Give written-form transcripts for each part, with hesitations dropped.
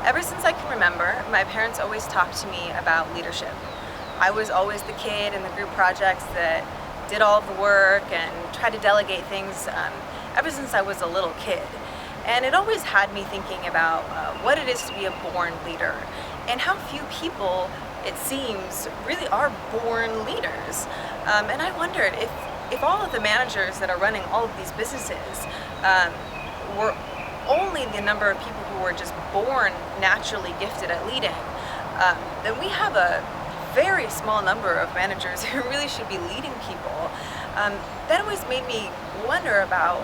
Ever since I can remember, my parents always talked to me about leadership. I was always the kid in the group projects that did all of the work and tried to delegate things ever since I was a little kid. And it always had me thinking about what it is to be a born leader and how few people, it seems, really are born leaders. And I wondered if all of the managers that are running all of these businesses were only the number of people who were just born naturally gifted at leading, then we have a very small number of managers who really should be leading people. That always made me wonder about,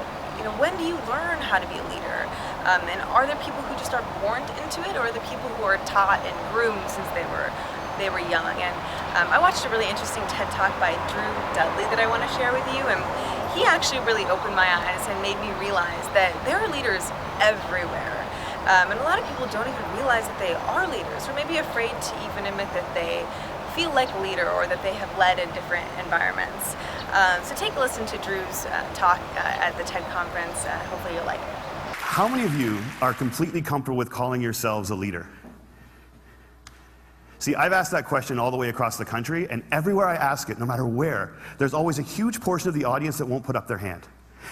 when do you learn how to be a leader? And are there people who just are born into it, or are there people who are taught and groomed since they were young? And I watched a really interesting TED Talk by Dudley that I want to share with you, and he actually really opened my eyes and made me realize that there are leaders everywhere. And a lot of people don't even realize that they are leaders, or maybe afraid to even admit that they feel like a leader or that they have led in different environments. So take a listen to Drew's talk at the TED conference. Hopefully you'll like it. How many of you are completely comfortable with calling yourselves a leader? See, I've asked that question all the way across the country, and everywhere I ask it, no matter where, there's always a huge portion of the audience that won't put up their hand.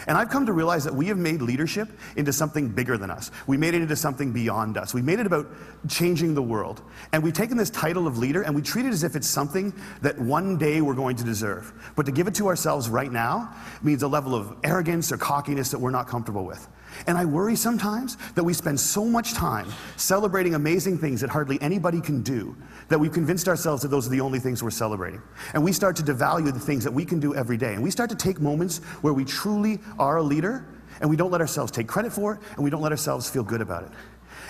And I've come to realize that we have made leadership into something bigger than us. We made it into something beyond us. We made it about changing the world. And we've taken this title of leader and we treat it as if it's something that one day we're going to deserve. But to give it to ourselves right now means a level of arrogance or cockiness that we're not comfortable with. And I worry sometimes that we spend so much time celebrating amazing things that hardly anybody can do, that we've convinced ourselves that those are the only things we're celebrating. And we start to devalue the things that we can do every day. And we start to take moments where we truly are a leader, and we don't let ourselves take credit for it, and we don't let ourselves feel good about it.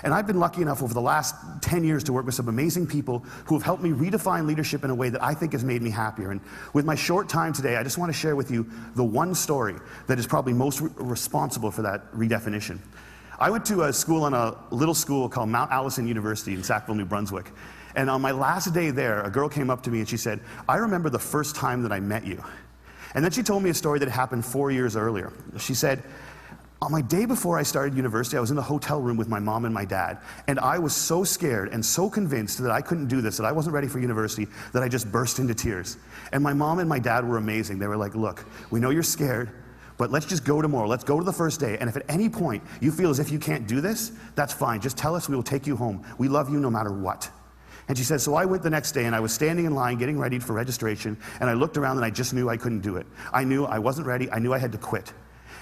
And I've been lucky enough over the last 10 years to work with some amazing people who have helped me redefine leadership in a way that I think has made me happier. And with my short time today, I just want to share with you the one story that is probably most responsible for that redefinition. I went to a school on a little school called Mount Allison University in Sackville, New Brunswick. And on my last day there, a girl came up to me and she said, "I remember the first time that I met you." And then she told me a story that happened 4 years earlier. She said, "On my day before I started university, I was in the hotel room with my mom and my dad, and I was so scared and so convinced that I couldn't do this, that I wasn't ready for university, that I just burst into tears. And my mom and my dad were amazing. They were like, 'Look, we know you're scared, but let's just go tomorrow. Let's go to the first day, and if at any point you feel as if you can't do this, that's fine. Just tell us, we will take you home. We love you no matter what.'" And she said, so I went the next day and I was standing in line getting ready for registration, and I looked around and I just knew I couldn't do it. I knew I wasn't ready. I knew I had to quit.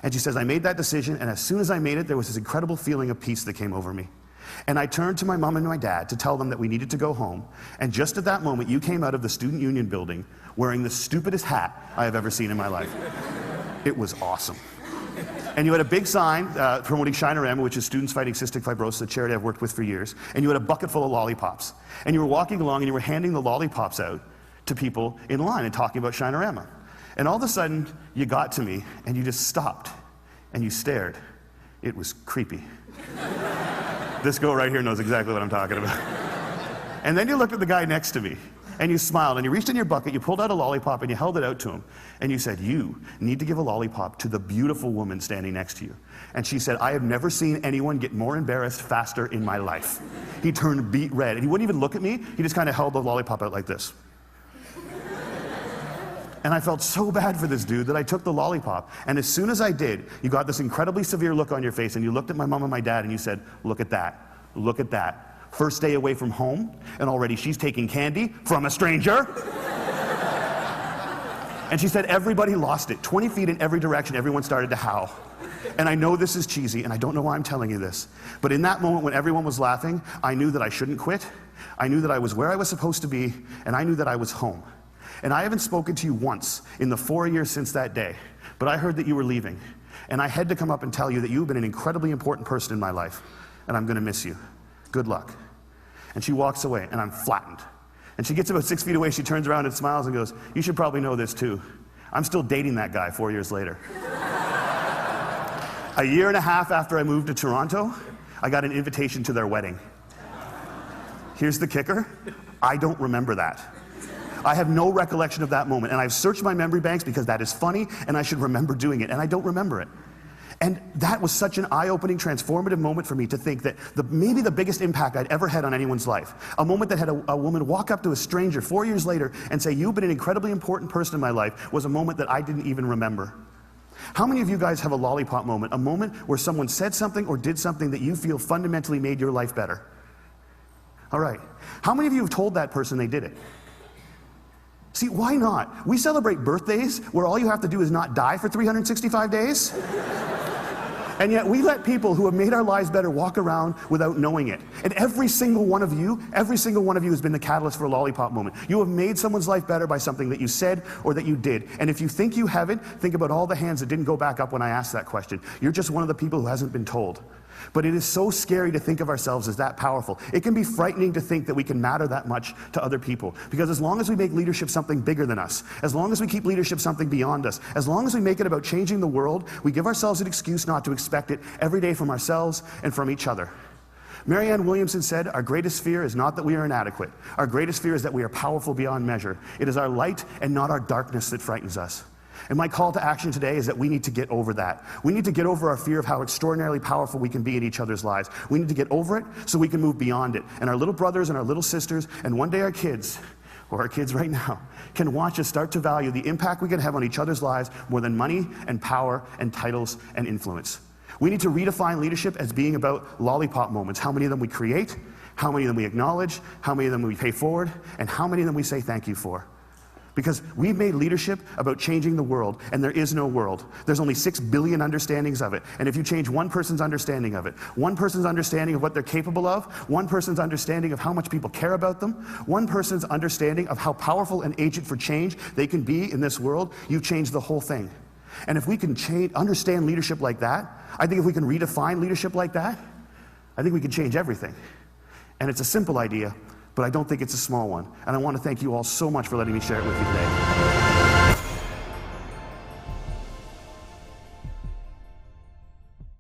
And she says, I made that decision, and as soon as I made it, there was this incredible feeling of peace that came over me. And I turned to my mom and my dad to tell them that we needed to go home. And just at that moment, you came out of the Student Union building wearing the stupidest hat I have ever seen in my life. It was awesome. And you had a big sign promoting Shinorama, which is Students Fighting Cystic Fibrosis, a charity I've worked with for years. And you had a bucket full of lollipops. And you were walking along and you were handing the lollipops out to people in line and talking about Shinorama. And all of a sudden, you got to me, and you just stopped, and you stared. It was creepy. This girl right here knows exactly what I'm talking about. And then you looked at the guy next to me, and you smiled, and you reached in your bucket, you pulled out a lollipop, and you held it out to him, and you said, "You need to give a lollipop to the beautiful woman standing next to you." And she said, "I have never seen anyone get more embarrassed faster in my life." He turned beet red, and he wouldn't even look at me, he just kind of held the lollipop out like this. And I felt so bad for this dude that I took the lollipop. And as soon as I did, you got this incredibly severe look on your face, and you looked at my mom and my dad and you said, "Look at that, look at that. First day away from home, and already she's taking candy from a stranger." And she said everybody lost it. 20 feet in every direction, everyone started to howl. And I know this is cheesy, and I don't know why I'm telling you this, but in that moment when everyone was laughing, I knew that I shouldn't quit. I knew that I was where I was supposed to be, and I knew that I was home. And I haven't spoken to you once in the 4 years since that day, but I heard that you were leaving. And I had to come up and tell you that you've been an incredibly important person in my life, and I'm gonna miss you. Good luck. And she walks away, and I'm flattened. And she gets about 6 feet away, she turns around and smiles and goes, "You should probably know this too. I'm still dating that guy 4 years later." A year and a half after I moved to Toronto, I got an invitation to their wedding. Here's the kicker, I don't remember that. I have no recollection of that moment, and I've searched my memory banks because that is funny, and I should remember doing it, and I don't remember it. And that was such an eye-opening, transformative moment for me to think that maybe the biggest impact I'd ever had on anyone's life, a moment that had a woman walk up to a stranger 4 years later and say, "You've been an incredibly important person in my life," was a moment that I didn't even remember. How many of you guys have a lollipop moment, a moment where someone said something or did something that you feel fundamentally made your life better? All right. How many of you have told that person they did it? See, why not? We celebrate birthdays where all you have to do is not die for 365 days. And yet we let people who have made our lives better walk around without knowing it. And every single one of you has been the catalyst for a lollipop moment. You have made someone's life better by something that you said or that you did. And if you think you haven't, think about all the hands that didn't go back up when I asked that question. You're just one of the people who hasn't been told. But it is so scary to think of ourselves as that powerful. It can be frightening to think that we can matter that much to other people. Because as long as we make leadership something bigger than us, as long as we keep leadership something beyond us, as long as we make it about changing the world, we give ourselves an excuse not to expect it every day from ourselves and from each other. Marianne Williamson said, "Our greatest fear is not that we are inadequate. Our greatest fear is that we are powerful beyond measure. It is our light and not our darkness that frightens us." And my call to action today is that we need to get over that. We need to get over our fear of how extraordinarily powerful we can be in each other's lives. We need to get over it so we can move beyond it. And our little brothers and our little sisters, and one day our kids, or our kids right now, can watch us start to value the impact we can have on each other's lives more than money and power and titles and influence. We need to redefine leadership as being about lollipop moments. How many of them we create, how many of them we acknowledge, how many of them we pay forward, and how many of them we say thank you for. Because we've made leadership about changing the world, and there is no world. There's only 6 billion understandings of it. And if you change one person's understanding of it, one person's understanding of what they're capable of, one person's understanding of how much people care about them, one person's understanding of how powerful an agent for change they can be in this world, you've changed the whole thing. And if we can understand leadership like that, I think if we can redefine leadership like that, I think we can change everything. And it's a simple idea, but I don't think it's a small one. And I want to thank you all so much for letting me share it with you today.